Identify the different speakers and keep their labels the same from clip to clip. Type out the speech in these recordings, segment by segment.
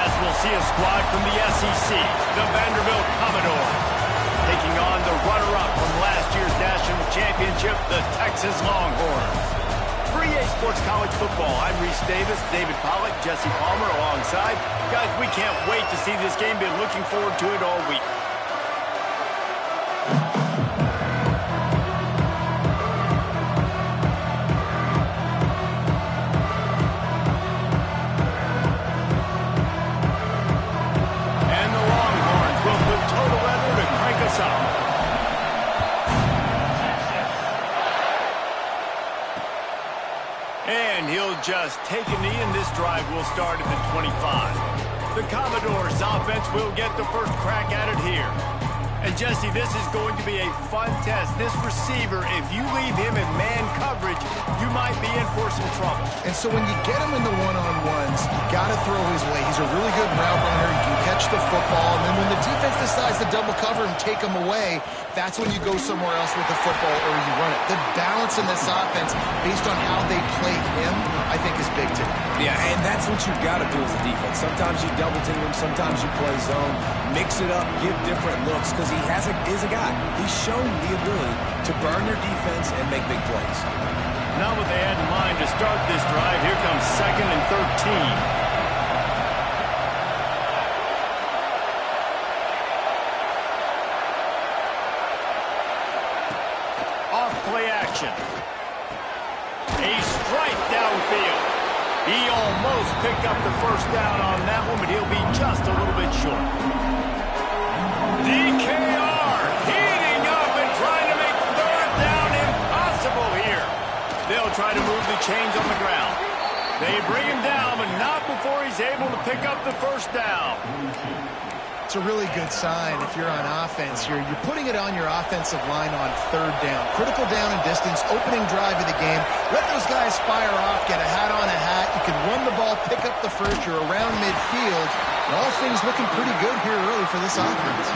Speaker 1: As we'll see a squad from the SEC, the Vanderbilt Commodores, taking on the runner-up from last year's national championship, the Texas Longhorns. For EA Sports College Football, I'm Reese Davis, David Pollack, Jesse Palmer alongside. Guys, we can't wait to see this game. Been looking forward to it all week. And he'll just take a knee, and this drive will start at the 25. The Commodores' offense will get the first crack at it here. And, Jesse, this is going to be a fun test. This receiver, if you leave him in man coverage, you might be in for some trouble.
Speaker 2: And so when you get him in the one-on-ones, you got to throw his way. He's a really good route runner. He can catch the football. And then when the defense decides to double cover and take him away, that's when you go somewhere else with the football or you run it. The balance in this offense, based on how they play him, I think is big too.
Speaker 3: Yeah, and that's what you've got to do as a defense. Sometimes you double team him, sometimes you play zone, mix it up, give different looks, because he is a guy. He's shown the ability to burn your defense and make big plays.
Speaker 1: Not what they had in mind to start this drive. Here comes 2nd and 13. Off play action. A strike downfield. He almost picked up the first down on that one, but he'll be just a little bit short. DKR heating up and trying to make 3rd down impossible here. They'll try to move the chains on the ground. They bring him down, but not before he's able to pick up the first down.
Speaker 2: It's a really good sign if you're on offense here. You're putting it on your offensive line on 3rd down. Critical down and distance, opening drive of the game. Let those guys fire off, get a hat on a hat. You can run the ball, pick up the first. You're around midfield. And all things looking pretty good here early for this offense.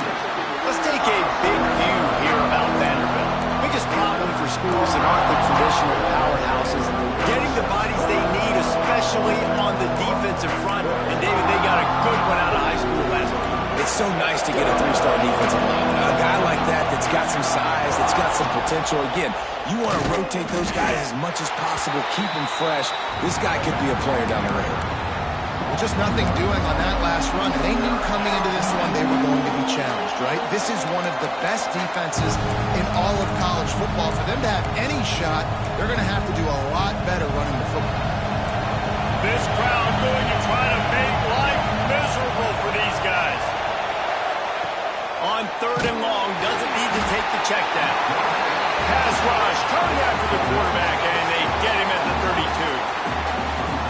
Speaker 1: Let's take a big view here about Vanderbilt. Biggest problem for schools that aren't the traditional powerhouses, getting the bodies they need, especially on the defensive front. And, David, they got a good one out of high school last week.
Speaker 3: It's so nice to get a 3-star defensive lineman. A guy like that's got some size, that's got some potential. Again, you want to rotate those guys as much as possible, keep them fresh. This guy could be a player down the road.
Speaker 2: Well, just nothing doing on that last run. And they knew coming into this one they were going to be challenged, right? This is one of the best defenses in all of college football. For them to have any shot, they're going to have to do a lot better running the football.
Speaker 1: This crowd going to try to make life miserable for these guys. On 3rd and long, doesn't need to take the check down. Pass rush, coming after the quarterback, and they get him at the 32.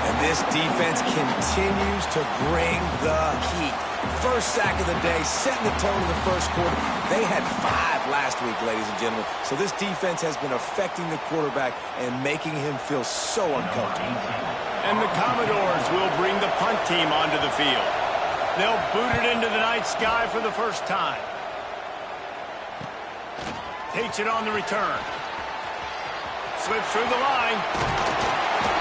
Speaker 3: And this defense continues to bring the heat. First sack of the day, setting the tone in the first quarter. They had 5 last week, ladies and gentlemen. So this defense has been affecting the quarterback and making him feel so uncomfortable.
Speaker 1: And the Commodores will bring the punt team onto the field. They'll boot it into the night sky for the first time. Takes it on the return. Slips through the line.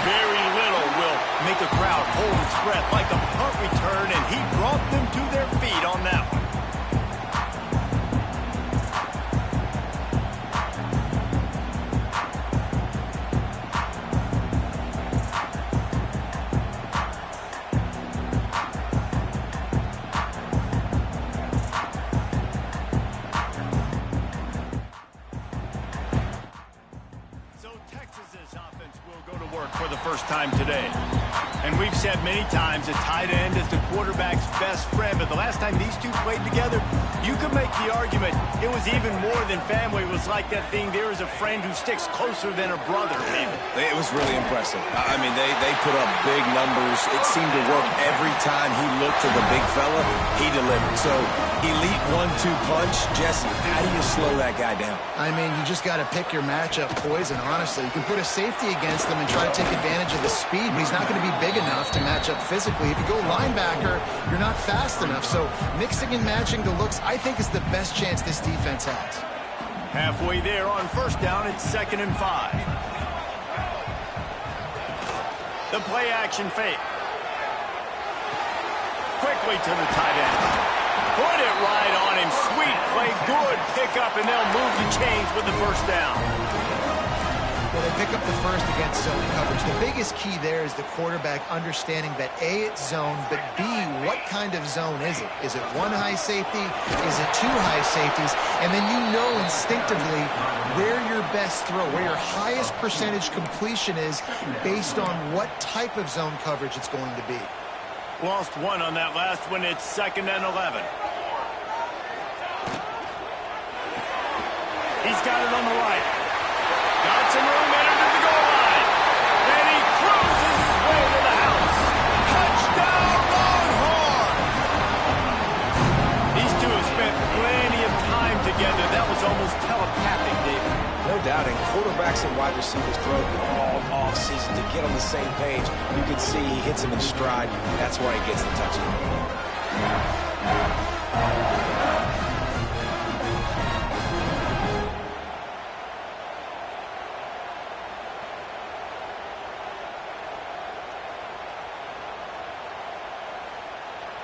Speaker 1: Very little will make a crowd hold its breath like a punt return, and he brought them to their feet on that one. For the first time today. And we've said many times a tight end is the quarterback's best friend, but the last time these two played together, you could make the argument it was even more than family. It was like that thing, there is a friend who sticks closer than a brother, maybe.
Speaker 3: It was really impressive. I mean, they put up big numbers. It seemed to work every time he looked to the big fella, he delivered. So, elite 1-2 punch. Jesse, how do you slow that guy down?
Speaker 2: I mean, you just got to pick your matchup poison, honestly. You can put a safety against him and try to take advantage of the speed, but he's not going to be big enough to match up physically. If you go linebacker, you're not fast enough. So mixing and matching the looks, I think, is the best chance this defense has.
Speaker 1: Halfway there on first down, it's 2nd and 5. The play action fake. Quick quickly to the tight end. Put it right on him. Sweet play. Good pickup, and they'll move the chains with the first down.
Speaker 2: Well, they pick up the first against zone coverage. The biggest key there is the quarterback understanding that A, it's zone, but B, what kind of zone is it? Is it one high safety? Is it two high safeties? And then you know instinctively where your best throw, where your highest percentage completion is based on what type of zone coverage it's going to be.
Speaker 1: Lost one on that last one. It's 2nd and 11. He's got it on the right. Got some room entered at the goal line. And he cruises his way to the house. Touchdown, Longhorn! These two have spent plenty of time together. That was almost telepathic, David.
Speaker 3: No doubt, and quarterbacks and wide receivers throw all off-season to get on the same page. You can see he hits him in stride. That's why he gets the touchdown.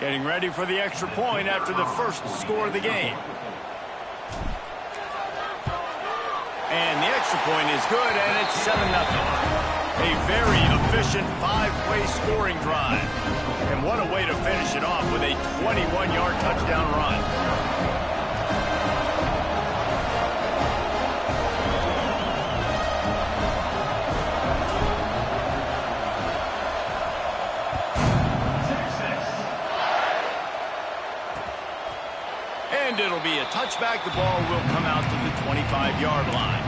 Speaker 1: Getting ready for the extra point after the first score of the game. And the extra point is good, and it's 7-0. A very efficient 5-play scoring drive. And what a way to finish it off with a 21-yard touchdown run. And it'll be a touchback. The ball will come out to the 25-yard line.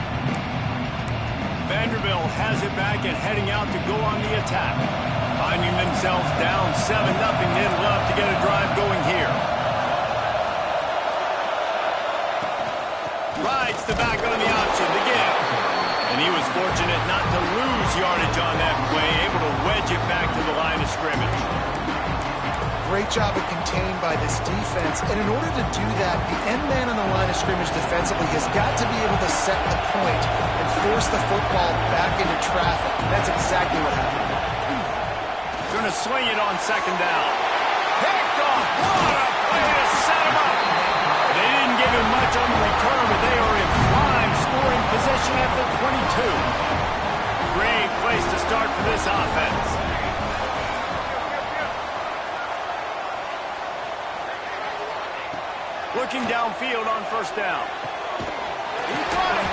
Speaker 1: Vanderbilt has it back and heading out to go on the attack. Finding themselves down 7-0. They'd love to get a drive going here. Rides the back on the option to give. And he was fortunate not to lose yardage on that play, able to wedge it back to the line of scrimmage.
Speaker 2: Great job of contained by this defense. And in order to do that, the end man on the line of scrimmage defensively has got to be able to set the point and force the football back into traffic. That's exactly what happened.
Speaker 1: Going to swing it on 2nd down. Picked off. What a play to set him up. They didn't give him much on the return, but they are in prime scoring position at the 22. Great place to start for this offense. Looking downfield on 1st down. He got it.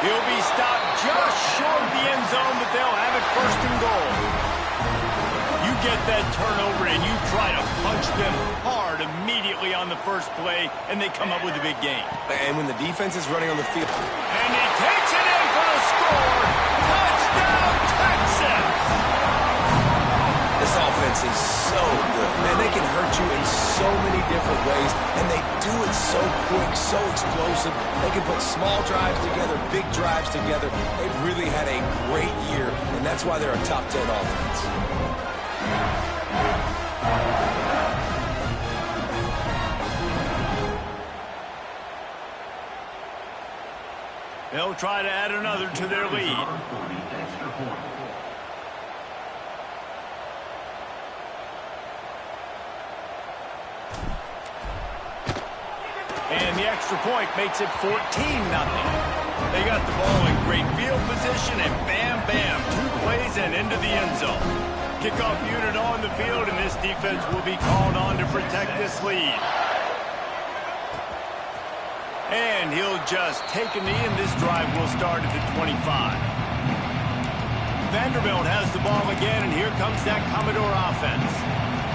Speaker 1: He'll be stopped just short of the end zone, but they'll have it 1st and goal. You get that turnover and you try to punch them hard immediately on the first play, and they come up with a big gain.
Speaker 3: And when the defense is running on the field.
Speaker 1: And he takes it in for the score. Touchdown, Texas!
Speaker 3: This offense is so good. Man, they can hurt you in so many different ways, and they do it so quick, so explosive. They can put small drives together, big drives together. They've really had a great year, and that's why they're a top 10 offense.
Speaker 1: They'll try to add another to their lead. And the extra point makes it 14-0. They got the ball in great field position, and bam, bam, 2 plays and into the end zone. Kickoff unit on the field, and this defense will be called on to protect this lead. And he'll just take a knee, and this drive will start at the 25. Vanderbilt has the ball again, and here comes that Commodore offense.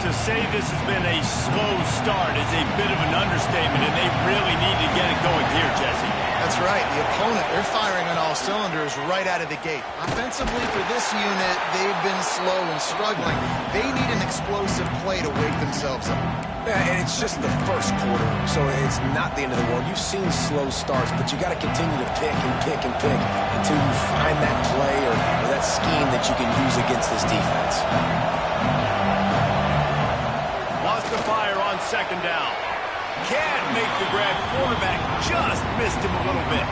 Speaker 1: To say this has been a slow start is a bit of an understatement, and they really need to get it going here, Jesse.
Speaker 2: That's right. The opponent, they're firing on all cylinders right out of the gate. Offensively, for this unit, they've been slow and struggling. They need an explosive play to wake themselves up.
Speaker 3: Yeah, and it's just the first quarter, so it's not the end of the world. You've seen slow starts, but you got to continue to pick and pick and pick until you find that play or that scheme that you can use against this defense.
Speaker 1: Lost the fire on 2nd down. Can't make the grab. Quarterback just missed him a little bit.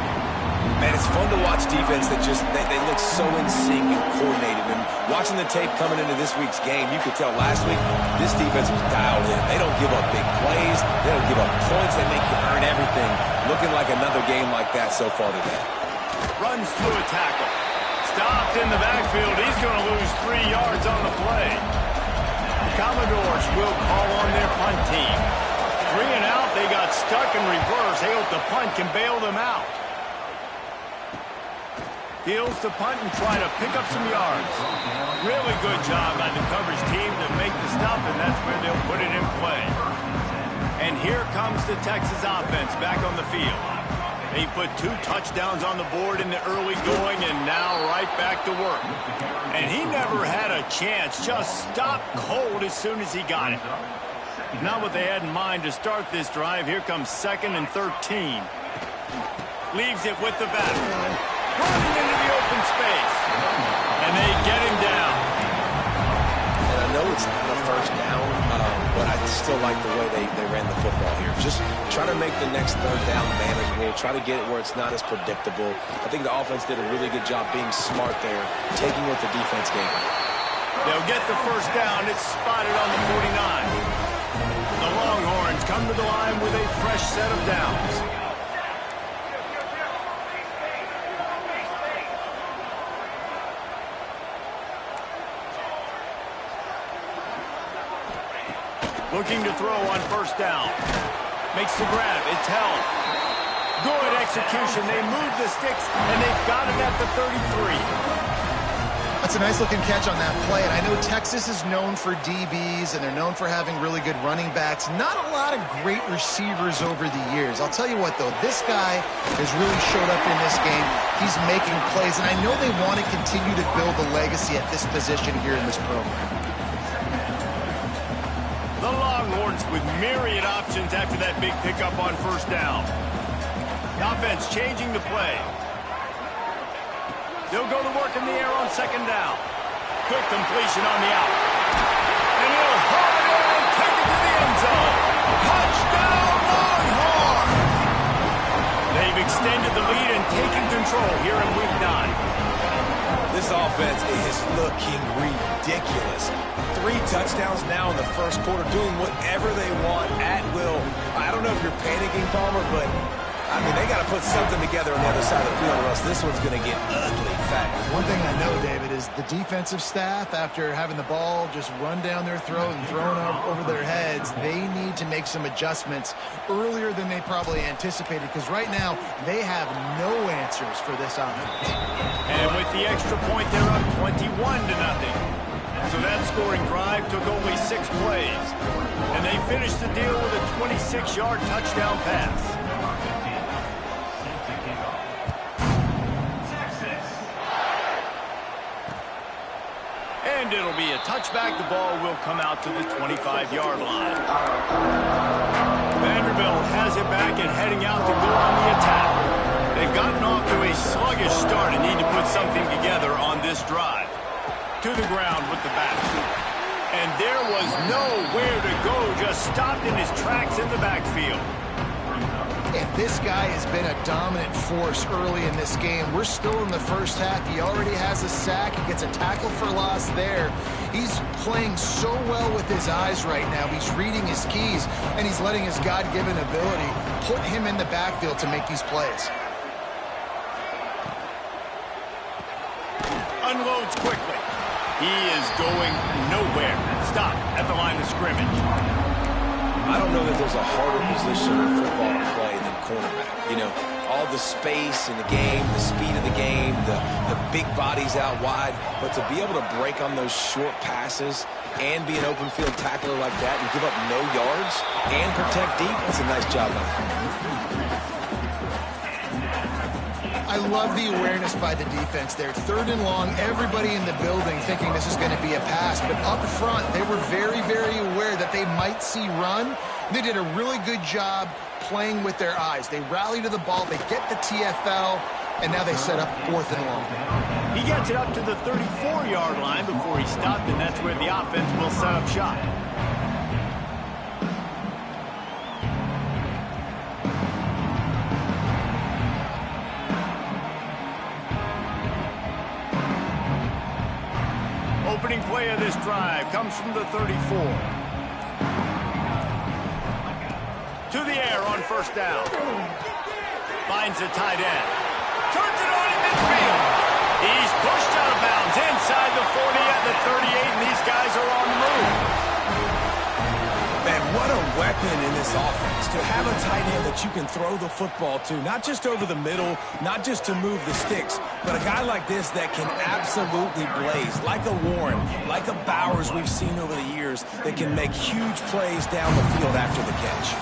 Speaker 3: Man, it's fun to watch defense that just, they look so in sync and coordinated. And watching the tape coming into this week's game, you could tell last week this defense was dialed in. They don't give up big plays. They don't give up points. They make you earn everything. Looking like another game like that so far today.
Speaker 1: Runs through a tackle. Stopped in the backfield. He's going to lose 3 yards on the play. The Commodores will call on their punt team. 3 and out. They got stuck in reverse. They hope the punt can bail them out. Fields to punt and try to pick up some yards. Really good job by the coverage team to make the stop, and that's where they'll put it in play. And here comes the Texas offense back on the field. They put 2 touchdowns on the board in the early going, and now right back to work. And he never had a chance, just stopped cold as soon as he got it. Not what they had in mind to start this drive. Here comes 2nd and 13. Leaves it with the back. Running into the open space. And they get him down.
Speaker 3: And I know it's not a first down, but I still like the way they ran the football here. Just try to make the next 3rd down manageable. Try to get it where it's not as predictable. I think the offense did a really good job being smart there, taking what the defense gave them.
Speaker 1: They'll get the first down. It's spotted on the 49. The Longhorns come to the line with a fresh set of downs. Looking to throw on first down. Makes the grab. It's held. Good execution. They move the sticks, and they've got it at the 33.
Speaker 2: That's a nice-looking catch on that play. And I know Texas is known for DBs, and they're known for having really good running backs. Not a lot of great receivers over the years. I'll tell you what, though. This guy has really showed up in this game. He's making plays, and I know they want to continue to build a legacy at this position here in this program.
Speaker 1: The Longhorns with myriad options after that big pickup on first down. The offense changing the play. They'll go to work in the air on 2nd down. Quick completion on the out. And he'll haul it in and take it to the end zone. Touchdown, Longhorns! They've extended the lead and taken control here in Week 9.
Speaker 3: This offense is looking ridiculous. 3 touchdowns now in the first quarter, doing whatever they want at will. I don't know if you're panicking, Palmer, but, I mean, they got to put something together on the other side of the field, or else this one's going to get ugly fast.
Speaker 2: One thing I know, David, is the defensive staff, after having the ball just run down their throat and thrown over their heads, they need to make some adjustments earlier than they probably anticipated, because right now they have no answers for this offense.
Speaker 1: And with the extra point, they're up 21-0. So that scoring drive took only 6 plays. And they finished the deal with a 26-yard touchdown pass. And it'll be a touchback. The ball will come out to the 25-yard line. Vanderbilt has it back and heading out to go on the attack. They've gotten off to a sluggish start and need to put something together on this drive. To the ground with the back. And there was nowhere to go, just stopped in his tracks in the backfield.
Speaker 2: And this guy has been a dominant force early in this game. We're still in the first half. He already has a sack. He gets a tackle for loss there. He's playing so well with his eyes right now. He's reading his keys, and he's letting his God-given ability put him in the backfield to make these plays.
Speaker 1: Unloads quickly. He is going nowhere. Stop at the line of scrimmage.
Speaker 3: I don't know that there's a harder position in football to play than cornerback. You know, all the space in the game, the speed of the game, the big bodies out wide. But to be able to break on those short passes and be an open field tackler like that and give up no yards and protect deep, that's a nice job by him.
Speaker 2: I love the awareness by the defense there. 3rd and long, everybody in the building thinking this is going to be a pass. But up front, they were very, very aware that they might see run. They did a really good job playing with their eyes. They rally to the ball, they get the TFL, and now they set up 4th and long.
Speaker 1: He gets it up to the 34-yard line before he stopped, and that's where the offense will set up shop. drive comes from the 34. To the air on first down. Finds a tight end. Turns it on in midfield. He's pushed out of bounds inside the 40 at the 38, and these guys are on the move.
Speaker 3: Man, what a weapon in this offense to have a tight end that you can throw the football to, not just over the middle, not just to move the sticks, but a guy like this that can absolutely blaze, like a Warren, like a Bowers we've seen over the years, that can make huge plays down the field after the catch.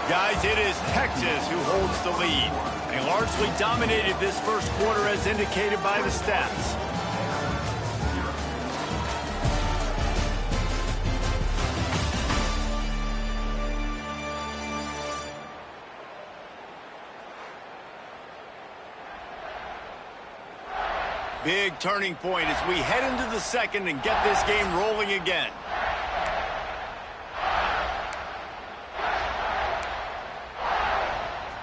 Speaker 1: Guys, it is Texas who holds the lead. They largely dominated this first quarter as indicated by the stats. Big turning point as we head into the second and get this game rolling again.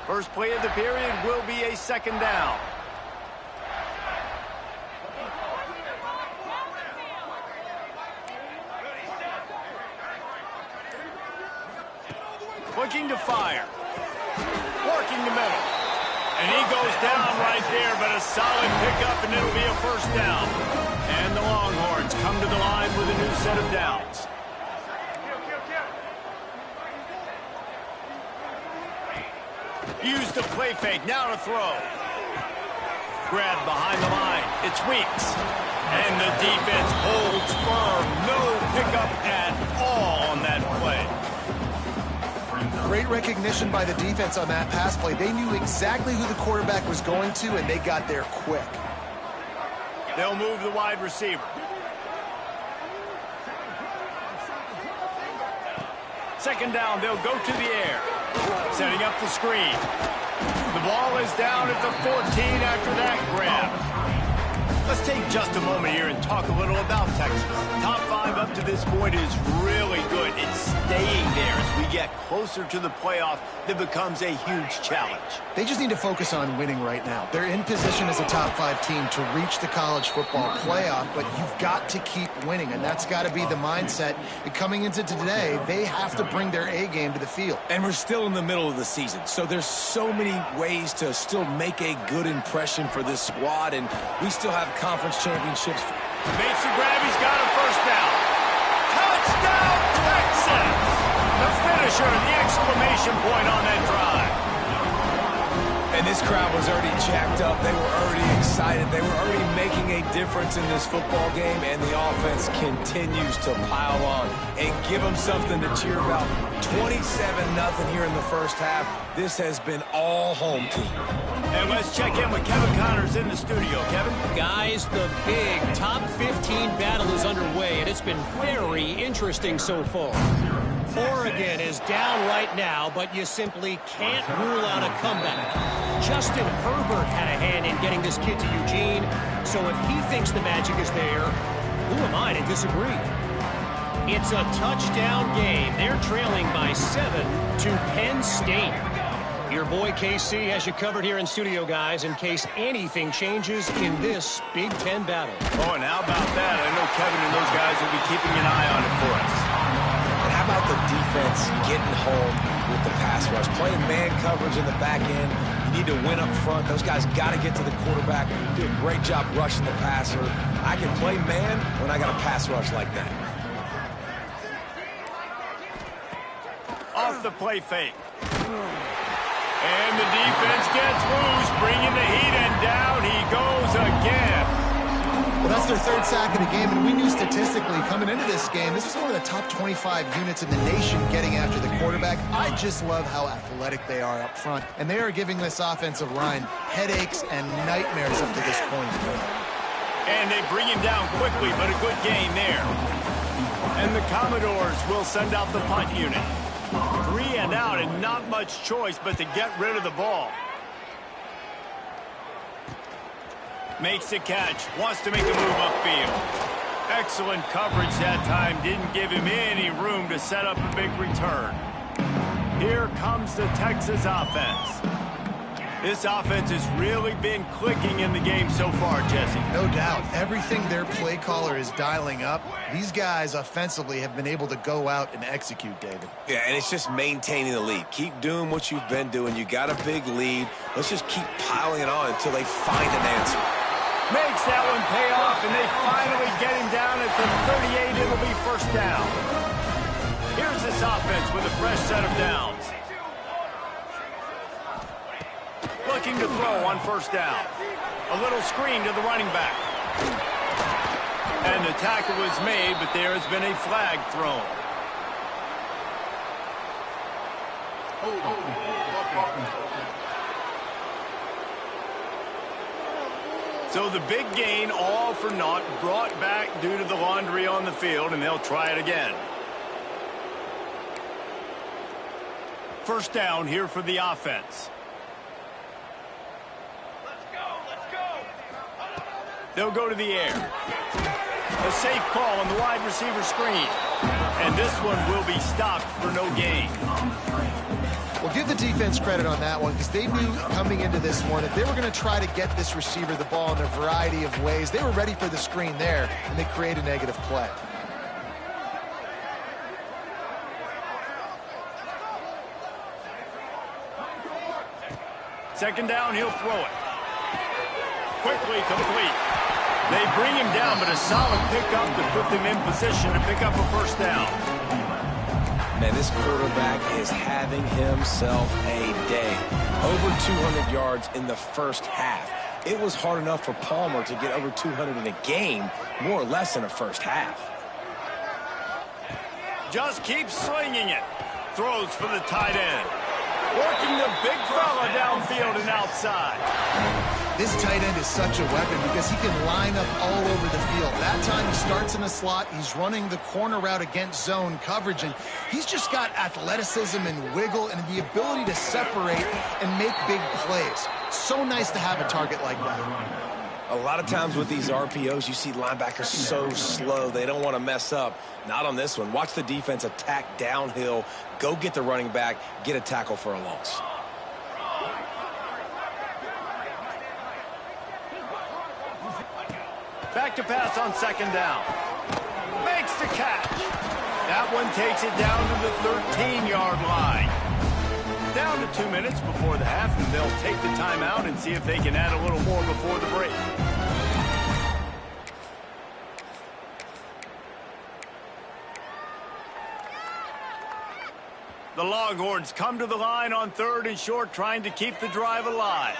Speaker 1: First play of the period will be a second down. Looking to fire. Working the middle. And he goes down right there, but a solid pickup, and it'll be a first down. And the Longhorns come to the line with a new set of downs. Use the play fake, now to throw. Grab behind the line, it's Weeks. And the defense holds firm. No pickup at all on that play.
Speaker 2: Great recognition by the defense on that pass play. They knew exactly who the quarterback was going to, and they got there quick.
Speaker 1: They'll move the wide receiver. Second down, they'll go to the air. Setting up the screen. The ball is down at the 14 after that grab. Let's take just a moment here and talk a little about Texas. Top 5 up to this point is really good. It's staying there as we get closer to the playoff that becomes a huge challenge.
Speaker 2: They just need to focus on winning right now. They're in position as a top 5 team to reach the college football playoff, but you've got to keep winning, and that's got to be the mindset. And coming into today, they have to bring their A game to the field.
Speaker 3: And we're still in the middle of the season, so there's so many ways to still make a good impression for this squad, and we still have conference championships.
Speaker 1: Makes the grab, he's got a first down. Touchdown, Texas! The finisher, the exclamation point on that drive.
Speaker 3: And this crowd was already jacked up. They were already excited. They were already making a difference in this football game, and the offense continues to pile on and give them something to cheer about. 27-0 here in the first half. This has been all home team.
Speaker 1: And let's check in with Kevin Connors in the studio. Kevin?
Speaker 4: Guys, the big top 15 battle is underway, and it's been very interesting so far. Oregon is down right now, but you simply can't rule out a comeback. Justin Herbert had a hand in getting this kid to Eugene, so if he thinks the magic is there, who am I to disagree? It's a touchdown game. They're trailing by 7 to Penn State. Your boy KC has you covered here in studio, guys, in case anything changes in this Big Ten battle.
Speaker 1: Oh, and how about that? I know Kevin and those guys will be keeping an eye on it for us.
Speaker 3: How about the defense getting home with the pass rush? Playing man coverage in the back end. You need to win up front. Those guys got to get to the quarterback. Do a great job rushing the passer. I can play man when I got a pass rush like that.
Speaker 1: Off the play fake. And the defense gets loose, bringing the heat, and down he goes again.
Speaker 2: Well, that's their third sack of the game, and we knew statistically coming into this game, this was one of the top 25 units in the nation getting after the quarterback. I just love how athletic they are up front, and they are giving this offensive line headaches and nightmares up to this point.
Speaker 1: And they bring him down quickly, but a good game there. And the Commodores will send out the punt unit. 3 and out, and not much choice but to get rid of the ball. Makes the catch, wants to make a move upfield. Excellent coverage that time, didn't give him any room to set up a big return. Here comes the Texas offense. This offense has really been clicking in the game so far, Jesse.
Speaker 2: No doubt. Everything their play caller is dialing up, these guys offensively have been able to go out and execute, David.
Speaker 3: Yeah, and it's just maintaining the lead. Keep doing what you've been doing. You got a big lead. Let's just keep piling it on until they find an answer.
Speaker 1: Makes that one pay off, and they finally get him down at the 38. It'll be first down. Here's this offense with a fresh set of downs. Looking to throw on first down. A little screen to the running back. And the tackle was made, but there has been a flag thrown. So the big gain, all for naught, brought back due to the laundry on the field, and they'll try it again. First down here for the offense. They'll go to the air. A safe call on the wide receiver screen. And this one will be stopped for no gain.
Speaker 2: Well, give the defense credit on that one because they knew coming into this one that they were going to try to get this receiver the ball in a variety of ways. They were ready for the screen there, and they create a negative play.
Speaker 1: Second down, he'll throw it. Quickly complete. They bring him down, but a solid pickup to put them in position to pick up a first down.
Speaker 3: Man, this quarterback is having himself a day. Over 200 yards in the first half. It was hard enough for Palmer to get over 200 in a game, more or less in a first half.
Speaker 1: Just keeps slinging it. Throws for the tight end. Working the big fella downfield and outside.
Speaker 2: This tight end is such a weapon because he can line up all over the field. That time he starts in the slot. He's running the corner route against zone coverage, and he's just got athleticism and wiggle and the ability to separate and make big plays. So nice to have a target like that.
Speaker 3: A lot of times with these RPOs, you see linebackers so slow. They don't want to mess up. Not on this one. Watch the defense attack downhill, go get the running back, get a tackle for a loss.
Speaker 1: Back to pass on second down. Makes the catch. That one takes it down to the 13-yard line. Down to 2 minutes before the half, and they'll take the timeout and see if they can add a little more before the break. The Longhorns come to the line on third and short, trying to keep the drive alive.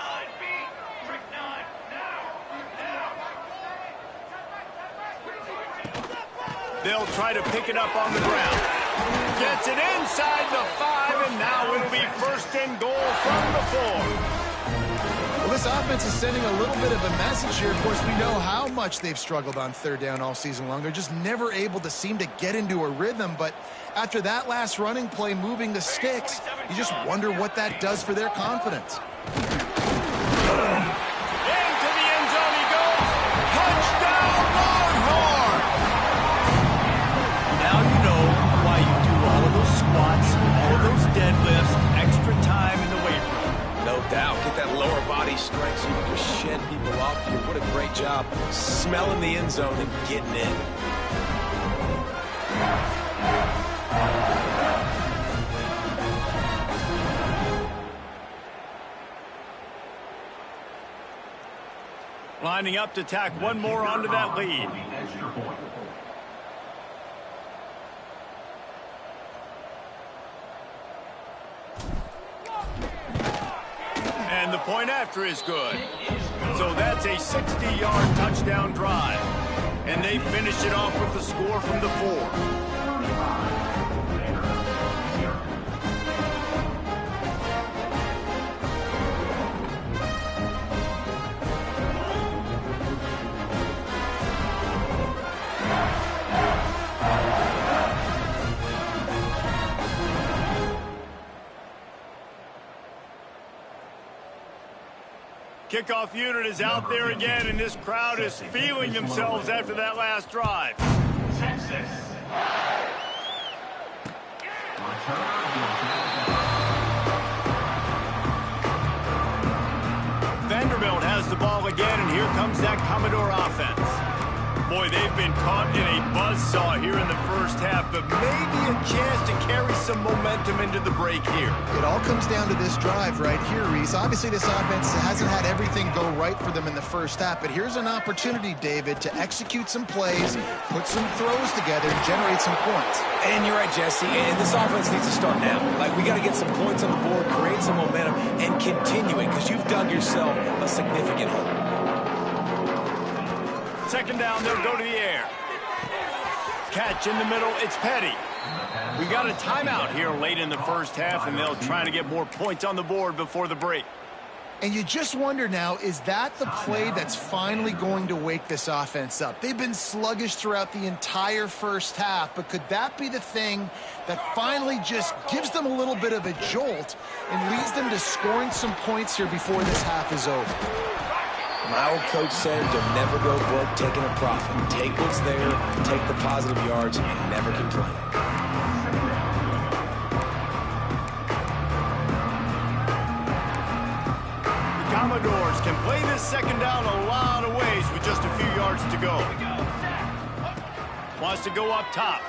Speaker 1: They'll try to pick it up on the ground. Gets it inside the 5, and now it'll be first and goal from the 4.
Speaker 2: Well, this offense is sending a little bit of a message here. Of course, we know how much they've struggled on third down all season long. They're just never able to seem to get into a rhythm. But after that last running play, moving the sticks, you just wonder what that does for their confidence.
Speaker 1: Into the end zone he goes. Touchdown, Longhorn! Now you know why you do all of those squats, all of those deadlifts, extra time in the weight room.
Speaker 3: No doubt. Get that lower body strength so you can just shed people off you. What a great job smelling the end zone and getting in.
Speaker 1: Lining up to tack one more onto that lead. And the point after is good. So that's a 60-yard touchdown drive. And they finish it off with the score from the 4. Kickoff unit is out there again, and this crowd is feeling themselves after that last drive.
Speaker 5: Texas.
Speaker 1: comes that Commodore offense. Boy, they've been caught in a buzzsaw here in the first half, but maybe a chance to carry some momentum into the break here.
Speaker 2: It all comes down to this drive right here, Reese. Obviously, this offense hasn't had everything go right for them in the first half, but here's an opportunity, David, to execute some plays, put some throws together, and generate some points.
Speaker 3: And you're right, Jesse, and this offense needs to start now. Like, we got to get some points on the board, create some momentum, and continue it, because you've dug yourself a significant hole.
Speaker 1: Second down, they'll go to the air. Catch in the middle, it's Petty. We got a timeout here late in the first half, and they'll try to get more points on the board before the break.
Speaker 2: And you just wonder now, is that the play that's finally going to wake this offense up? They've been sluggish throughout the entire first half, but could that be the thing that finally just gives them a little bit of a jolt and leads them to scoring some points here before this half is over?
Speaker 3: My old coach said you'll never go broke taking a profit. Take what's there, take the positive yards, and never complain.
Speaker 1: The Commodores can play this second down a lot of ways with just a few yards to go. Wants to go up top.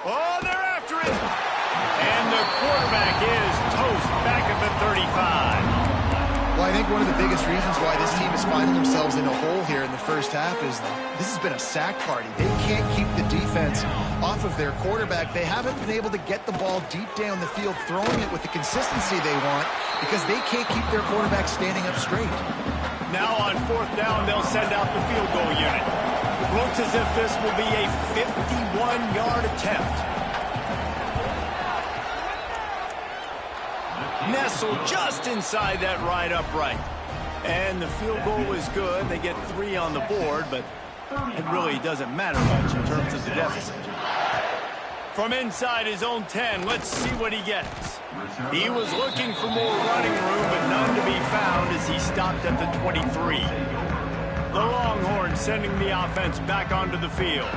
Speaker 1: Oh, they're after it! And the quarterback is toast back at the 35.
Speaker 2: Well, I think one of the biggest reasons why this team is finding themselves in a hole here in the first half is this has been a sack party. They can't keep the defense off of their quarterback. They haven't been able to get the ball deep down the field, throwing it with the consistency they want because they can't keep their quarterback standing up straight.
Speaker 1: Now on fourth down, they'll send out the field goal unit. Looks as if this will be a 51-yard attempt. Nestled just inside that right upright. And the field goal is good. They get 3 on the board, but it really doesn't matter much in terms of the deficit. From inside his own 10, let's see what he gets. He was looking for more running room, but none to be found as he stopped at the 23. The Longhorns sending the offense back onto the field.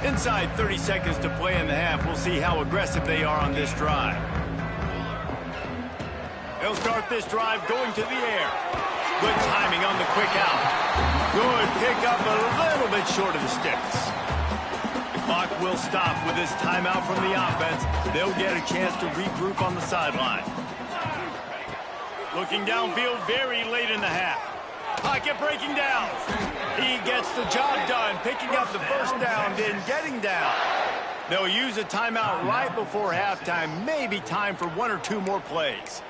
Speaker 1: Inside 30 seconds to play in the half. We'll see how aggressive they are on this drive. They'll start this drive going to the air. Good timing on the quick out. Good pickup, a little bit short of the sticks. The clock will stop with this timeout from the offense. They'll get a chance to regroup on the sideline. Looking downfield very late in the half. Pocket breaking down. He gets the job done, picking up the first down, then getting down. They'll use a timeout right before halftime. Maybe time for 1 or 2 more plays.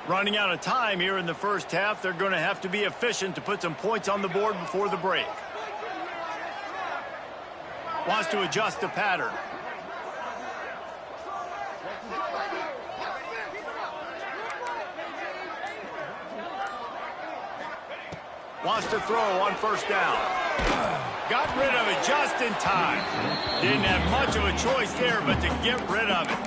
Speaker 1: Running out of time here in the first half. They're going to have to be efficient to put some points on the board before the break. Wants to adjust the pattern. Wants to throw on first down. Got rid of it just in time. Didn't have much of a choice there, but to get rid of it.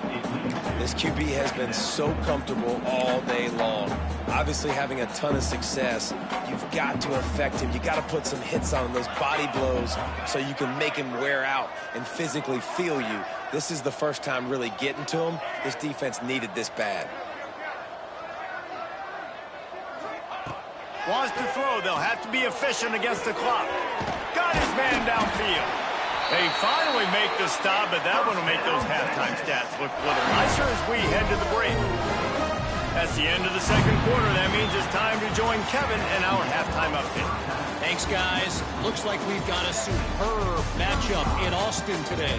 Speaker 3: This QB has been so comfortable all day long. Obviously having a ton of success. You've got to affect him. You got to put some hits on him, those body blows, so you can make him wear out and physically feel you. This is the first time really getting to him. This defense needed this bad.
Speaker 1: Wants to throw. They'll have to be efficient against the clock. Got his man downfield. They finally make the stop, but that one will make those halftime stats look a little nicer as we head to the break. That's the end of the second quarter. That means it's time to join Kevin and our halftime update.
Speaker 4: Thanks, guys. Looks like we've got a superb matchup in Austin today.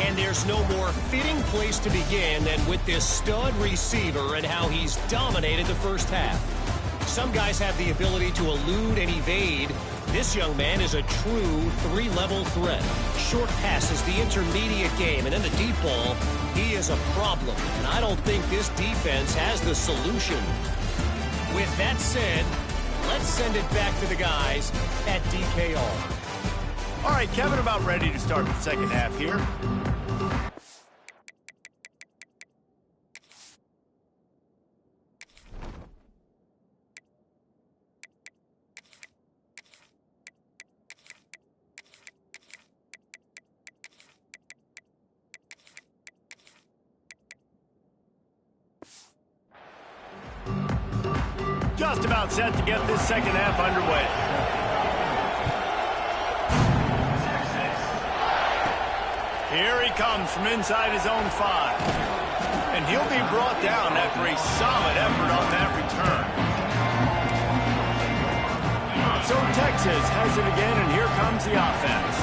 Speaker 4: And there's no more fitting place to begin than with this stud receiver and how he's dominated the first half. Some guys have the ability to elude and evade. This young man is a true 3-level threat. Short passes, the intermediate game, and then the deep ball, he is a problem. And I don't think this defense has the solution. With that said, let's send it back to the guys at DKR.
Speaker 1: All right, Kevin, about ready to start the second half here. just about set to get this second half underway. Here he comes from inside his own 5. And he'll be brought down after a solid effort on that return. So Texas has it again, and here comes the offense.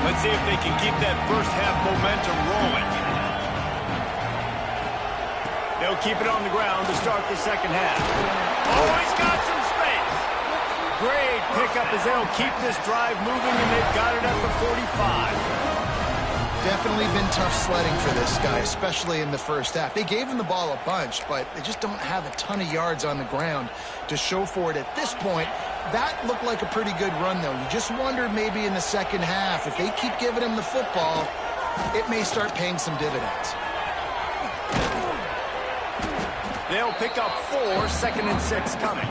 Speaker 1: Let's see if they can keep that first half momentum rolling. They'll keep it on the ground to start the second half. Oh, he's got some space. Great pickup as they'll keep this drive moving, and they've got it at the 45.
Speaker 2: Definitely been tough sledding for this guy, especially in the first half. They gave him the ball a bunch, but they just don't have a ton of yards on the ground to show for it at this point. That looked like a pretty good run, though. You just wondered maybe in the second half, if they keep giving him the football, it may start paying some dividends.
Speaker 1: They'll pick up 4, 2nd and 6 coming.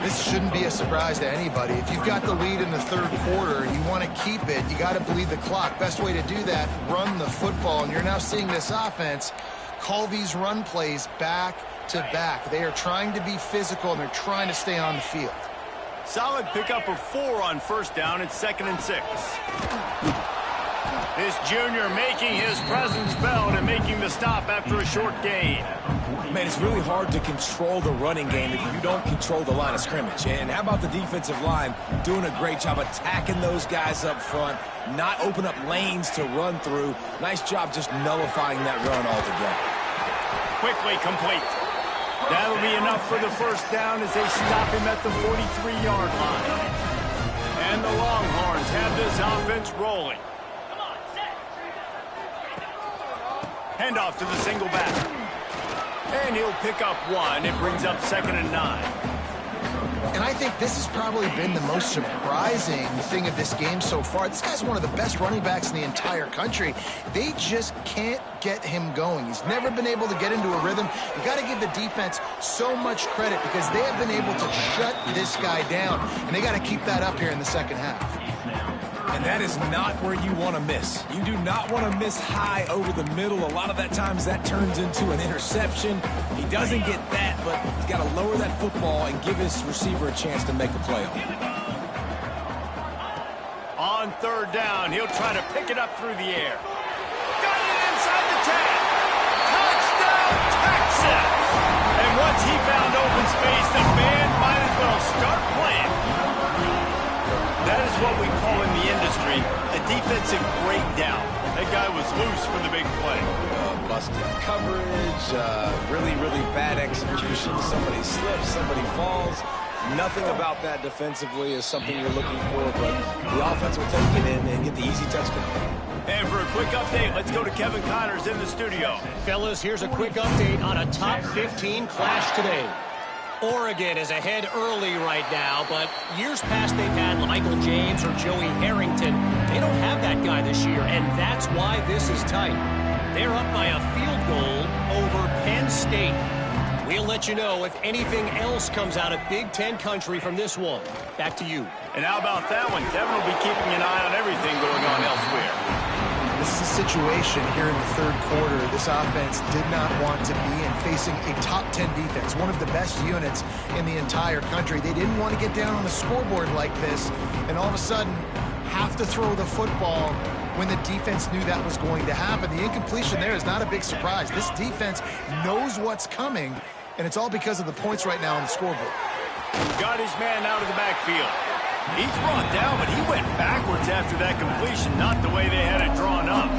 Speaker 2: This shouldn't be a surprise to anybody. If you've got the lead in the third quarter and you want to keep it, you got to bleed the clock. Best way to do that, run the football. And you're now seeing this offense call these run plays back to back. They are trying to be physical, and they're trying to stay on the field.
Speaker 1: Solid pickup of 4 on first down. It's 2nd and 6. This junior making his presence felt and making the stop after a short gain.
Speaker 3: Man, it's really hard to control the running game if you don't control the line of scrimmage. And how about the defensive line doing a great job attacking those guys up front, not open up lanes to run through. Nice job just nullifying that run altogether.
Speaker 1: Quickly complete. That'll be enough for the first down as they stop him at the 43-yard line. And the Longhorns have this offense rolling. Handoff to the single back. And he'll pick up 1. It brings up 2nd and 9.
Speaker 2: And I think this has probably been the most surprising thing of this game so far. This guy's one of the best running backs in the entire country. They just can't get him going. He's never been able to get into a rhythm. You got to give the defense so much credit because they have been able to shut this guy down. And they got to keep that up here in the second half.
Speaker 3: And that is not where you want to miss. You do not want to miss high over the middle. A lot of that times that turns into an interception. He doesn't get that, but he's got to lower that football and give his receiver a chance to make a play on it.
Speaker 1: On third down, he'll try to pick it up through the air. Got it inside the 10. Touchdown, Texas! And once he found open space, the band might as well start playing. That is what we call in the industry a defensive breakdown. That guy was loose for the big play.
Speaker 3: Busted coverage, really, really bad execution. Somebody slips, somebody falls. Nothing about that defensively is something you're looking for, but the offense will take it in and get the easy touchdown.
Speaker 1: And for a quick update, let's go to Kevin Connors in the studio.
Speaker 4: Fellas, here's a quick update on a top 15 clash today. Oregon is ahead early right now, but years past they've had Michael James or Joey Harrington. They don't have that guy this year, and that's why this is tight. They're up by a field goal over Penn State. We'll let you know if anything else comes out of Big Ten country from this one. Back to you.
Speaker 1: And how about that one? Kevin will be keeping an eye on everything going on elsewhere.
Speaker 2: This is a situation here in the third quarter this offense did not want to be in, facing a top 10 defense, one of the best units in the entire country. They didn't want to get down on the scoreboard like this and all of a sudden have to throw the football when the defense knew that was going to happen. The incompletion there is not a big surprise. This defense knows what's coming, and it's all because of the points right now on the scoreboard.
Speaker 1: Got his man out of the backfield. He's brought down, but he went backwards after that completion, not the way they had it drawn up.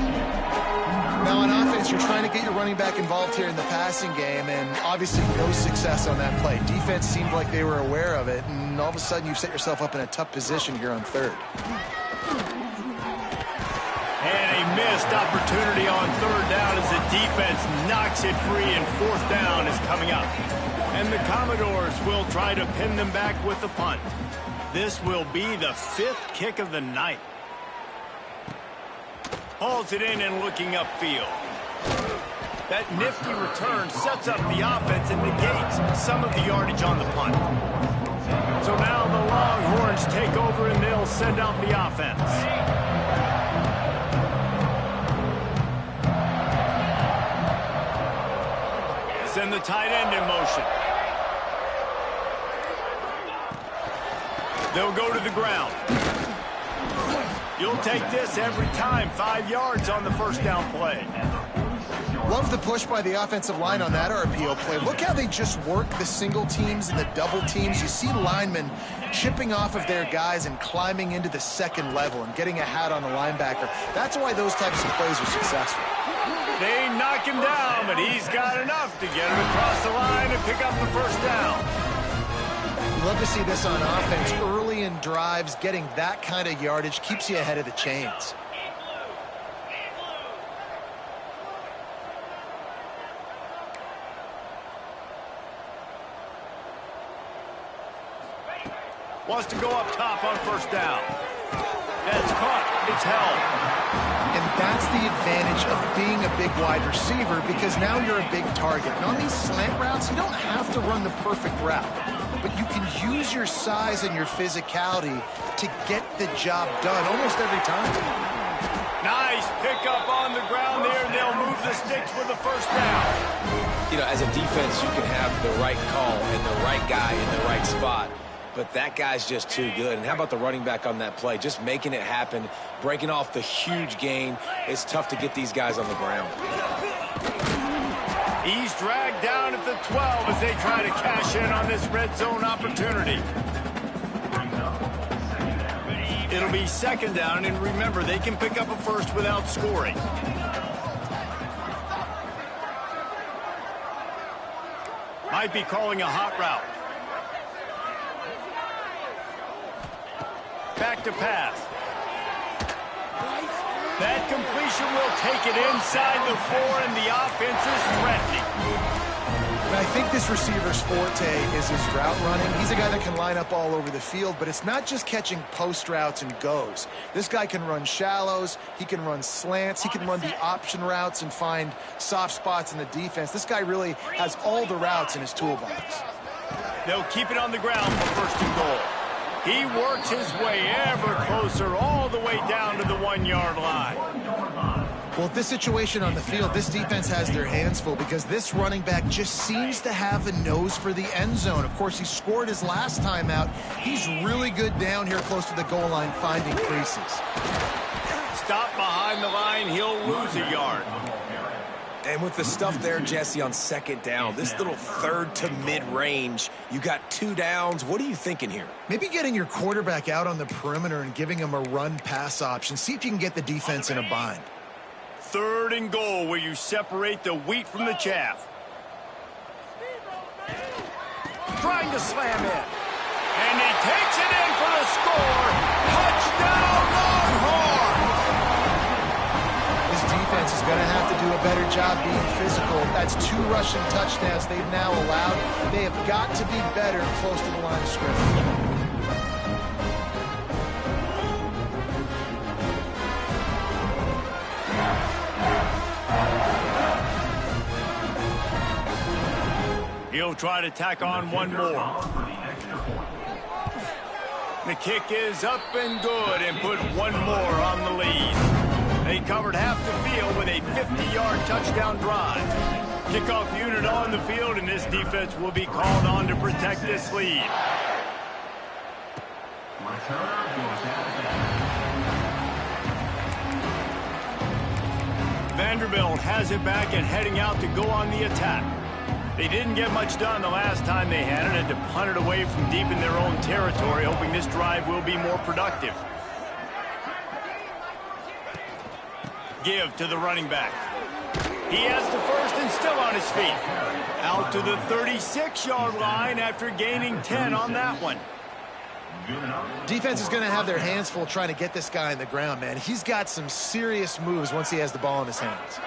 Speaker 2: Now on offense, you're trying to get your running back involved here in the passing game, and obviously no success on that play. Defense seemed like they were aware of it, and all of a sudden you've set yourself up in a tough position here on third.
Speaker 1: And a missed opportunity on third down as the defense knocks it free, and fourth down is coming up. And the Commodores will try to pin them back with the punt. This will be the 5th kick of the night. Hauls it in and looking upfield. That nifty return sets up the offense and negates some of the yardage on the punt. So now the Longhorns take over and they'll send out the offense. Send the tight end in motion. They'll go to the ground. You'll take this every time. 5 yards on the first down play.
Speaker 2: Love the push by the offensive line on that RPO play. Look how they just work the single teams and the double teams. You see linemen chipping off of their guys and climbing into the second level and getting a hat on the linebacker. That's why those types of plays are successful.
Speaker 1: They knock him down, but he's got enough to get him across the line and pick up the first down.
Speaker 2: You love to see this on offense. Early in drives, getting that kind of yardage keeps you ahead of the chains.
Speaker 1: Wants to go up top on first down. That's caught. It's held.
Speaker 2: And that's the advantage of being a big wide receiver, because now you're a big target. And on these slant routes, you don't have to run the perfect route, but you can use your size and your physicality to get the job done almost every time.
Speaker 1: Nice pickup on the ground there, and they'll move the sticks with the first down.
Speaker 3: You know, as a defense, you can have the right call and the right guy in the right spot, but that guy's just too good. And how about the running back on that play? Just making it happen, breaking off the huge gain. It's tough to get these guys on the ground.
Speaker 1: He's dragged down at the 12 as they try to cash in on this red zone opportunity. It'll be second down, and remember, they can pick up a first without scoring. Might be calling a hot route. Back to pass. That completion will take it inside the 4, and the offense is threatening.
Speaker 2: And I think this receiver's forte is his route running. He's a guy that can line up all over the field, but it's not just catching post routes and goes. This guy can run shallows, he can run slants, he can run the option routes and find soft spots in the defense. This guy really has all the routes in his toolbox.
Speaker 1: They'll keep it on the ground for first and goal. He works his way ever closer all the way down to the 1-yard line.
Speaker 2: Well, at this situation on the field, this defense has their hands full because this running back just seems to have a nose for the end zone. Of course, he scored his last time out. He's really good down here close to the goal line finding creases.
Speaker 1: Stop behind the line, he'll lose a yard.
Speaker 3: And with the stuff there, Jesse, on second down, this little third to mid-range, you got 2 downs. What are you thinking here?
Speaker 2: Maybe getting your quarterback out on the perimeter and giving him a run-pass option. See if you can get the defense in a bind.
Speaker 1: Third and goal, where you separate the wheat from the chaff. Trying to slam in. And he takes it in for the score. Touchdown, Longhorn!
Speaker 2: This defense is going to have to do a better job being physical. That's 2 rushing touchdowns they've now allowed. They have got to be better close to the line of scrimmage.
Speaker 1: He'll try to tack on one more. The kick is up and good and put one more on the lead. They covered half the field with a 50-yard touchdown drive. Kickoff unit on the field, and this defense will be called on to protect this lead. Vanderbilt has it back and heading out to go on the attack. They didn't get much done the last time they had it, and to punt it away from deep in their own territory, hoping this drive will be more productive. Give to the running back. He has the first and still on his feet. Out to the 36-yard line after gaining 10 on that one.
Speaker 2: Defense is going to have their hands full trying to get this guy on the ground, man. He's got some serious moves once he has the ball in his hands.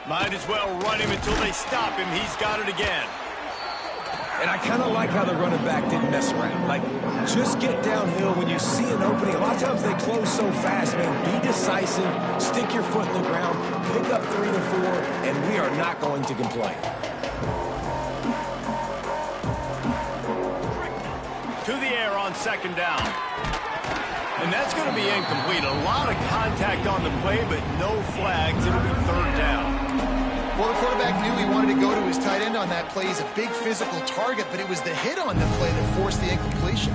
Speaker 1: Might as well run him until they stop him. He's got it again.
Speaker 3: And I kind of like how the running back didn't mess around. Like, just get downhill when you see an opening. A lot of times they close so fast, man. Be decisive, stick your foot in the ground, pick up 3 to 4, and we are not going to complain.
Speaker 1: To the air on second down. And that's going to be incomplete. A lot of contact on the play, but no flags. It'll be third down.
Speaker 2: Well, the quarterback knew he wanted to go to his tight end on that play. He's a big physical target, but it was the hit on the play that forced the incompletion.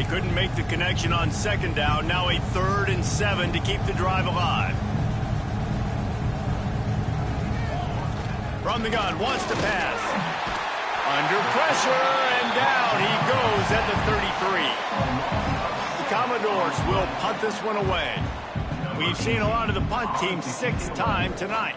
Speaker 1: They couldn't make the connection on second down. Now a 3rd and 7 to keep the drive alive. From the gun, wants to pass. Under pressure, and down he goes at the 33. The Commodores will punt this one away. We've seen a lot of the punt team 6th time tonight.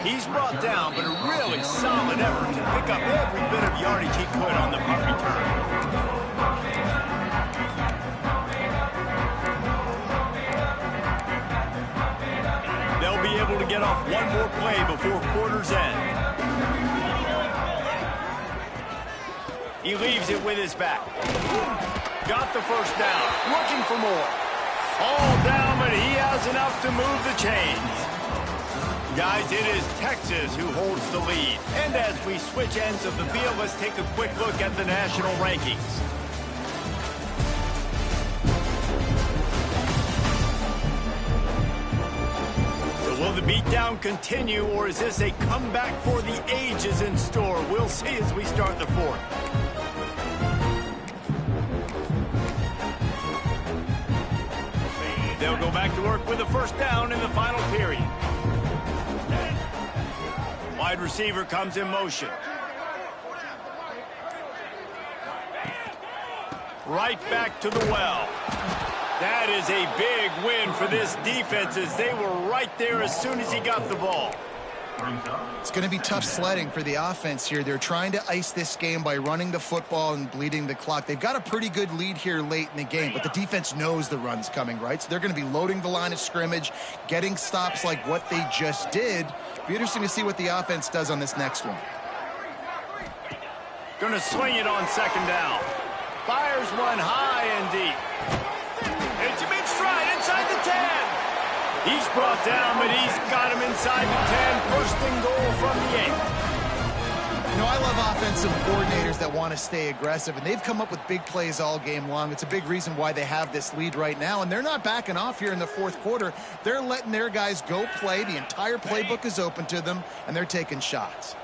Speaker 1: He's brought down, but a really solid effort to pick up every bit of yardage he could on the punt return. They'll be able to get off one more play before quarter's end. He leaves it with his back. Got the first down, looking for more. All down, but he has enough to move the chains. Guys, it is Texas who holds the lead. And as we switch ends of the field, let's take a quick look at the national rankings. So will the beatdown continue, or is this a comeback for the ages in store? We'll see as we start the 4th. They'll go back to work with a first down in the final period. Wide receiver comes in motion. Right back to the well. That is a big win for this defense as they were right there as soon as he got the ball.
Speaker 2: It's going to be tough sledding for the offense here. They're trying to ice this game by running the football and bleeding the clock. They've got a pretty good lead here late in the game, but the defense knows the run's coming, right? So they're going to be loading the line of scrimmage, getting stops like what they just did. Be interesting to see what the offense does on this next one.
Speaker 1: Going to swing it on second down. Fires one high and deep. It's a big stride inside the 10. He's brought down, but he's got him inside the 10. First and goal from the 8.
Speaker 2: You know, I love offensive coordinators that want to stay aggressive, and they've come up with big plays all game long. It's a big reason why they have this lead right now, and they're not backing off here in the 4th quarter. They're letting their guys go play. The entire playbook is open to them, and they're taking shots.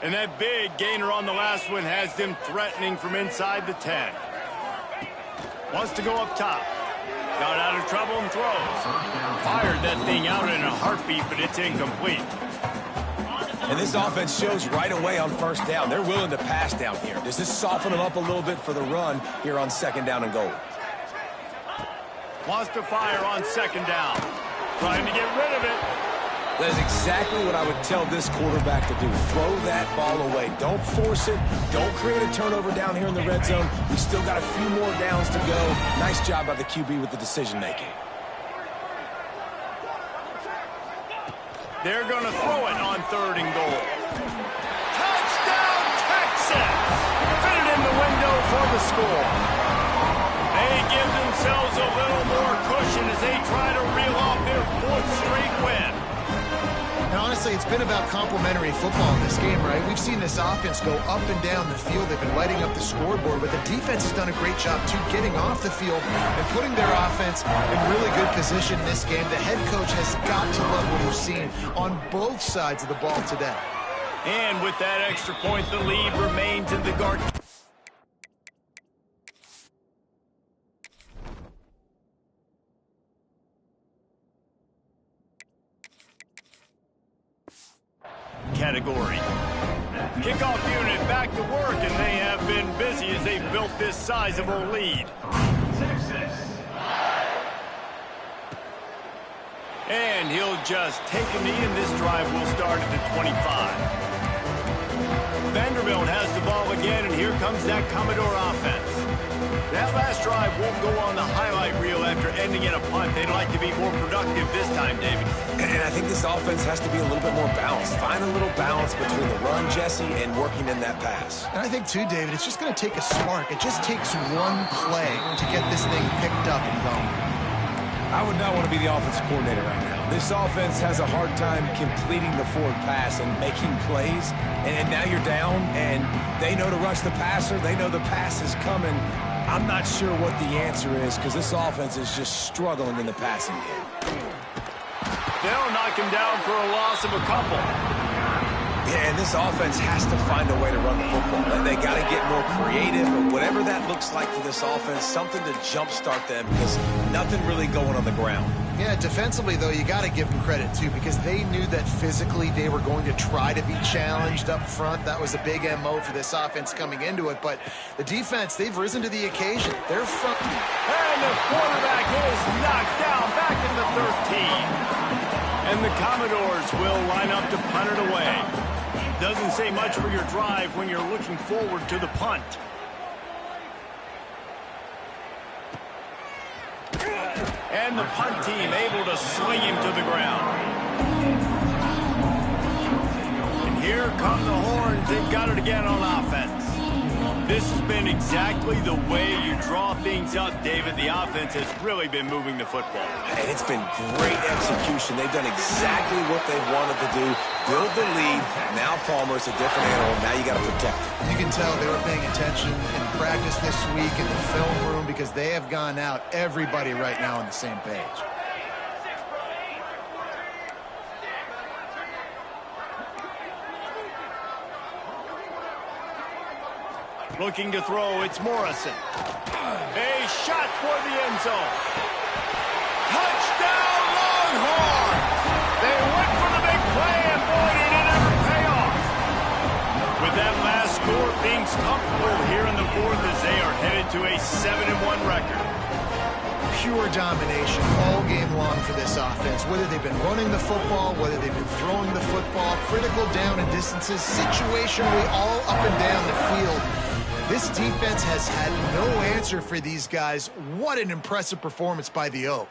Speaker 1: And that big gainer on the last one has them threatening from inside the 10. Wants to go up top. Got out of trouble and throws. Fired that thing out in a heartbeat, but it's incomplete.
Speaker 3: And this offense shows right away on first down. They're willing to pass down here. Does this soften them up a little bit for the run here on second down and goal?
Speaker 1: Wants to fire on second down. Trying to get rid of it.
Speaker 3: That is exactly what I would tell this quarterback to do. Throw that ball away. Don't force it. Don't create a turnover down here in the red zone. We still got a few more downs to go. Nice job by the QB with the decision-making.
Speaker 1: They're going to throw it on 3rd and goal. Touchdown, Texas! Fit it in the window for the score. They give themselves a little more cushion as they try to reel off their 4th straight win.
Speaker 2: And honestly, it's been about complementary football in this game, right? We've seen this offense go up and down the field. They've been lighting up the scoreboard, but the defense has done a great job, too, getting off the field and putting their offense in really good position in this game. The head coach has got to love what he's seen on both sides of the ball today.
Speaker 1: And with that extra point, the lead remains in the guard. Category. Kickoff unit back to work, and they have been busy as they built this sizable lead. And he'll just take a knee, and this drive will start at the 25. Vanderbilt has the ball again, and here comes that Commodore offense. That last drive won't go on the highlight reel after ending in a punt. They'd like to be more productive this time, David.
Speaker 3: And I think this offense has to be a little bit more balanced. Find a little balance between the run, Jesse, and working in that pass.
Speaker 2: And I think, too, David, it's just going to take a spark. It just takes one play to get this thing picked up and going.
Speaker 3: I would not want to be the offensive coordinator right now. This offense has a hard time completing the forward pass and making plays. And now you're down, and they know to rush the passer. They know the pass is coming. I'm not sure what the answer is because this offense is just struggling in the passing game.
Speaker 1: they'll knock him down for a loss of a couple.
Speaker 3: Yeah, and this offense has to find a way to run the football. They got to get more creative, or whatever that looks like for this offense, something to jumpstart them, because nothing really going on the ground.
Speaker 2: Yeah, defensively, though, you got to give them credit, too, because they knew that physically they were going to try to be challenged up front. That was a big MO for this offense coming into it. But the defense, they've risen to the occasion. They're front.
Speaker 1: And the quarterback is knocked down back in the 13. And the Commodores will line up to punt it away. Doesn't say much for your drive when you're looking forward to the punt. And the punt team able to sling him to the ground. And here come the horns. They've got it again on offense. This has been exactly the way you draw things up, David. The offense has really been moving the football.
Speaker 3: And it's been great execution. They've done exactly what they've wanted to do. Build the lead. Now Palmer's a different animal. Now you got to protect him.
Speaker 2: You can tell they were paying attention in practice this week in the film room, because they have gone out, everybody right now on the same page.
Speaker 1: Looking to throw, it's Morrison. A shot for the end zone. Touchdown, Longhorns! They went for the big play, and boy, did it ever pay off. With that last score, things comfortable here in the fourth as they are headed to a 7-1 record.
Speaker 2: Pure domination all game long for this offense. Whether they've been running the football, whether they've been throwing the football, critical down and distances, situationally all up and down the field. This defense has had no answer for these guys. What an impressive performance by the O.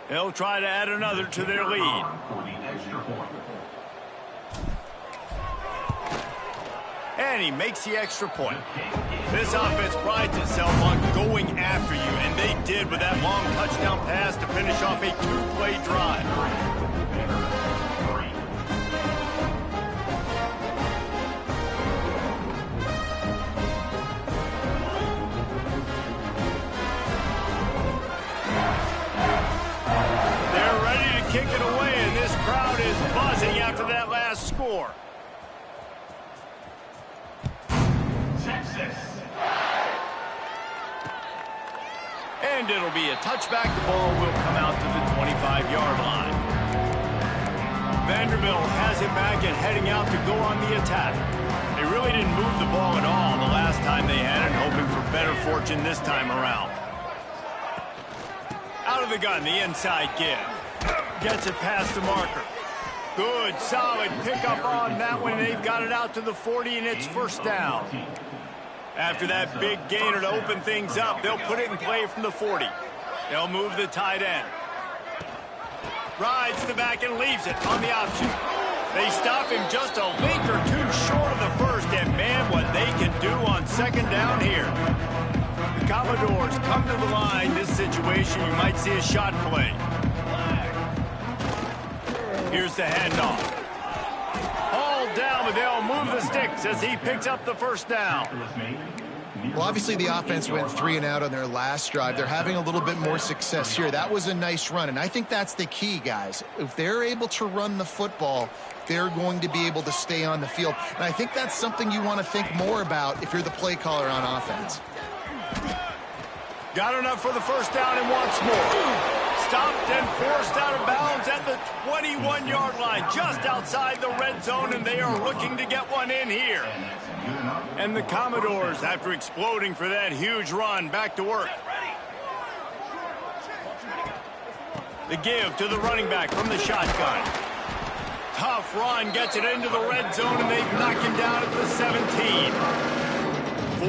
Speaker 1: They'll try to add another to their lead. And he makes the extra point. This offense prides itself on going after you, and they did with that long touchdown pass to finish off a two-play drive. They're ready to kick it away, and this crowd is buzzing after that last score. And it'll be a touchback. The ball will come out to the 25-yard line. Vanderbilt has it back and heading out to go on the attack. They really didn't move the ball at all the last time they had it, hoping for better fortune this time around. Out of the gun, the inside give. Gets it past the marker. Good, solid pickup on that one. They've got it out to the 40, and it's first down. After that big gainer to open things up, they'll put it in play from the 40. They'll move the tight end. Rides the back and leaves it on the option. They stop him just a link or two short of the first, and man, what they can do on second down here. The Commodores come to the line. This situation, you might see a shot play. Here's the handoff. Down, but they'll move the sticks as he picks up the first down.
Speaker 2: Well, obviously the offense went 3 and out on their last drive. They're having a little bit more success here. That was a nice run, and I think that's the key, guys. If they're able to run the football, they're going to be able to stay on the field. And I think that's something you want to think more about if you're the play caller on offense.
Speaker 1: Got enough for the first down and wants more. Stopped and forced out of bounds at the 21-yard line, just outside the red zone, and they are looking to get one in here. And the Commodores, after exploding for that huge run, back to work. The give to the running back from the shotgun. Tough run, gets it into the red zone, and they knock him down at the 17.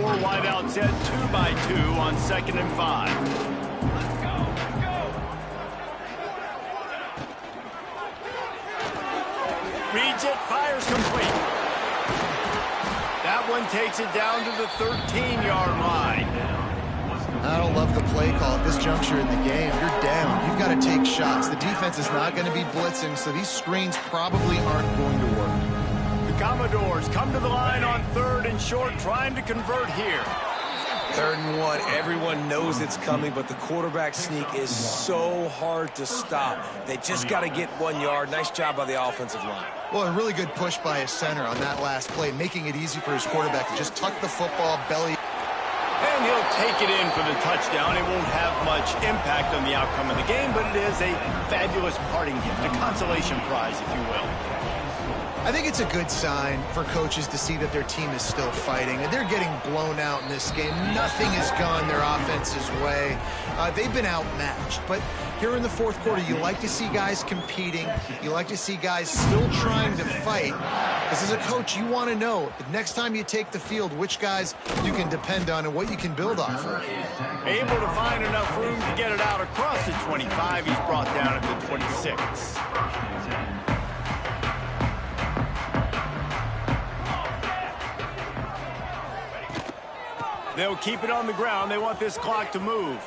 Speaker 1: 4 wide out set, 2 by 2 on 2nd and 5. Reads it, fires complete. That one takes it down to the 13-yard line.
Speaker 2: I don't love the play call at this juncture in the game. You're down. You've got to take shots. The defense is not going to be blitzing, so these screens probably aren't going to work.
Speaker 1: The Commodores come to the line on 3rd and short, trying to convert here.
Speaker 3: 3rd and 1. Everyone knows it's coming, but the quarterback sneak is so hard to stop. They just got to get 1 yard. Nice job by the offensive line.
Speaker 2: Well, a really good push by his center on that last play, making it easy for his quarterback to just tuck the football belly.
Speaker 1: And he'll take it in for the touchdown. It won't have much impact on the outcome of the game, but it is a fabulous parting gift, a consolation prize, if you will.
Speaker 2: I think it's a good sign for coaches to see that their team is still fighting. They're getting blown out in this game. Nothing has gone their offense's way. They've been outmatched. But here in the 4th quarter, you like to see guys competing. You like to see guys still trying to fight. Because as a coach, you want to know the next time you take the field, which guys you can depend on and what you can build off of.
Speaker 1: Able to find enough room to get it out across the 25. He's brought down at the 26. They'll keep it on the ground. They want this clock to move.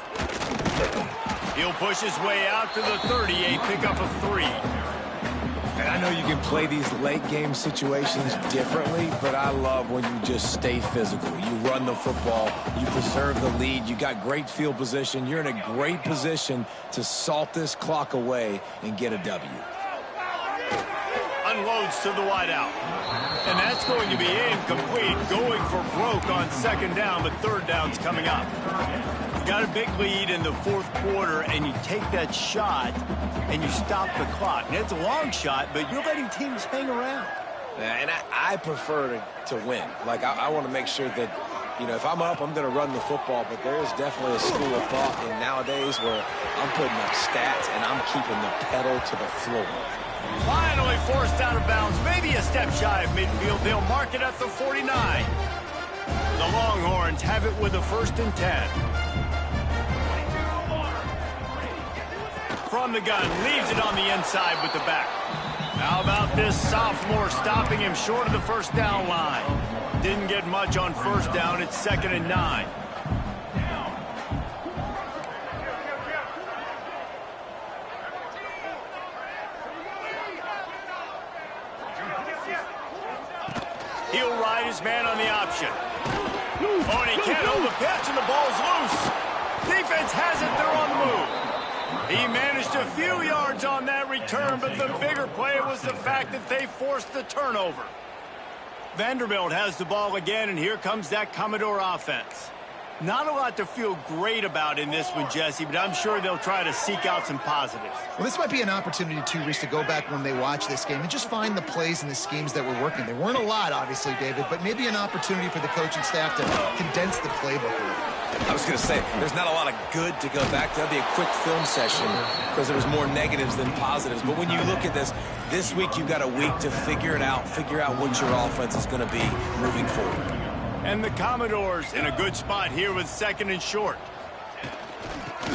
Speaker 1: He'll push his way out to the 30, a pickup of 3.
Speaker 3: And I know you can play these late game situations differently, but I love when you just stay physical. You run the football, you preserve the lead, you got great field position. You're in a great position to salt this clock away and get a W.
Speaker 1: Unloads to the wideout. And that's going to be incomplete. Going for broke on 2nd down, but 3rd down's coming up. You got a big lead in the 4th quarter, and you take that shot, and you stop the clock. And it's a long shot, but you're letting teams hang around.
Speaker 3: Yeah, and I prefer to win. Like, I want to make sure that, you know, if I'm up, I'm going to run the football, but there is definitely a school of thought in nowadays where I'm putting up stats, and I'm keeping the pedal to the floor.
Speaker 1: Finally forced out of bounds, maybe a step shy of midfield. They'll mark it at the 49. The Longhorns have it with a 1st and 10. From the gun, leaves it on the inside with the back. How about this sophomore stopping him short of the 1st down line? Didn't get much on 1st down. It's 2nd and 9. He'll ride his man on the option. Oh, and he can't hold the pitch, and the ball's loose. Defense has it. They're on the move. He managed a few yards on that return, but the bigger play was the fact that they forced the turnover. Vanderbilt has the ball again, and here comes that Commodore offense. Not a lot to feel great about in this one, Jesse, but I'm sure they'll try to seek out some positives.
Speaker 2: Well, this might be an opportunity, too, Reese, to go back when they watch this game and just find the plays and the schemes that were working. There weren't a lot, obviously, David, but maybe an opportunity for the coaching staff to condense the playbook a little.
Speaker 3: I was going to say, there's not a lot of good to go back to. That'd be a quick film session because there was more negatives than positives. But when you look at this week you've got a week to figure it out, figure out what your offense is going to be moving forward.
Speaker 1: And the Commodores in a good spot here with 2nd and short.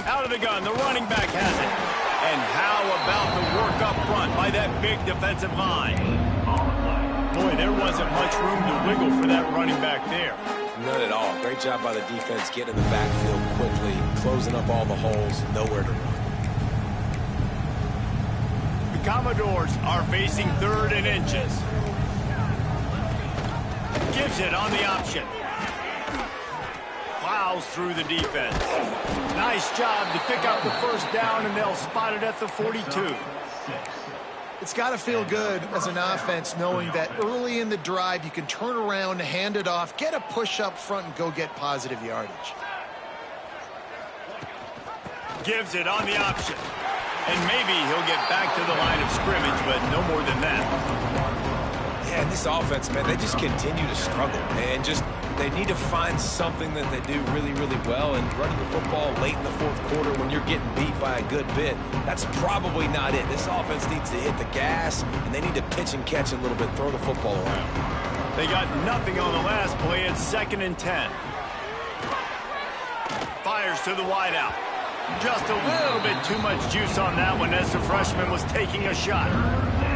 Speaker 1: Out of the gun, the running back has it. And how about the work up front by that big defensive line? Boy, there wasn't much room to wiggle for that running back there.
Speaker 3: None at all. Great job by the defense getting in the backfield quickly, closing up all the holes, nowhere to run.
Speaker 1: The Commodores are facing 3rd and inches. Gives it on the option. Plows through the defense. Nice job to pick up the 1st down, and they'll spot it at the 42.
Speaker 2: It's got to feel good as an offense knowing that early in the drive you can turn around, hand it off, get a push up front, and go get positive yardage.
Speaker 1: Gives it on the option. And maybe he'll get back to the line of scrimmage, but no more than that.
Speaker 3: Yeah, and this offense, man, they just continue to struggle. And they need to find something that they do really, really well. And running the football late in the 4th quarter when you're getting beat by a good bit, that's probably not it. This offense needs to hit the gas, and they need to pitch and catch a little bit, throw the football around.
Speaker 1: They got nothing on the last play. It's 2nd and 10. Fires to the wideout. Just a little bit too much juice on that one as the freshman was taking a shot.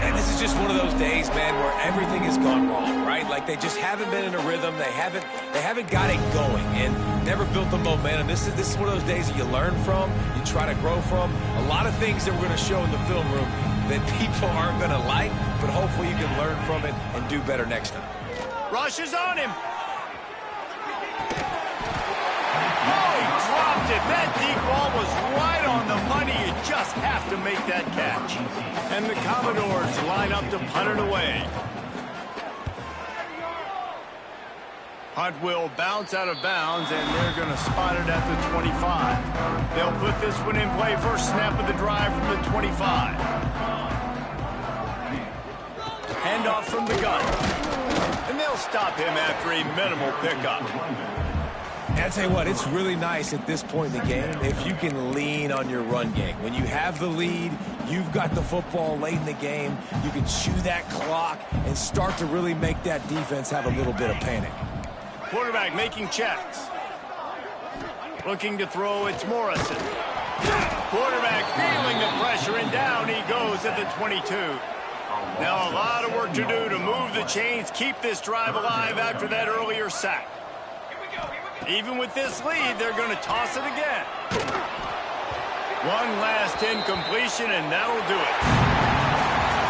Speaker 3: And this is just one of those days, man, where everything has gone wrong, right? Like they just haven't been in a rhythm. They haven't got it going and never built the momentum. This is one of those days that you learn from, you try to grow from. A lot of things that we're going to show in the film room that people aren't going to like, but hopefully you can learn from it and do better next time.
Speaker 1: Rush is on him. Oh, he dropped it. That deep ball was right on the money. You just have to make that catch. And the Commodores line up to punt it away. Punt will bounce out of bounds, and they're going to spot it at the 25. They'll put this one in play first snap of the drive from the 25. Handoff from the gun. And they'll stop him after a minimal pickup.
Speaker 3: And I'll tell you what, it's really nice at this point in the game if you can lean on your run game. When you have the lead, you've got the football late in the game, you can chew that clock and start to really make that defense have a little bit of panic.
Speaker 1: Quarterback making checks. Looking to throw, it's Morrison. Quarterback feeling the pressure, and down he goes at the 22. Now a lot of work to do to move the chains, keep this drive alive after that earlier sack. Even with this lead, they're going to toss it again. One last incompletion, and that'll do it.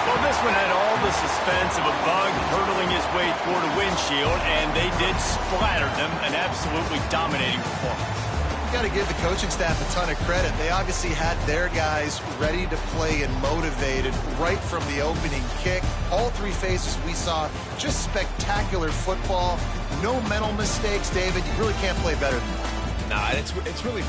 Speaker 1: Well, this one had all the suspense of a bug hurtling his way toward a windshield, and they did splatter them, an absolutely dominating performance.
Speaker 2: Got to give the coaching staff a ton of credit. They obviously had their guys ready to play and motivated right from the opening kick. All three phases we saw, just spectacular football. No mental mistakes, David. You really can't play better than that.
Speaker 3: Nah, it's really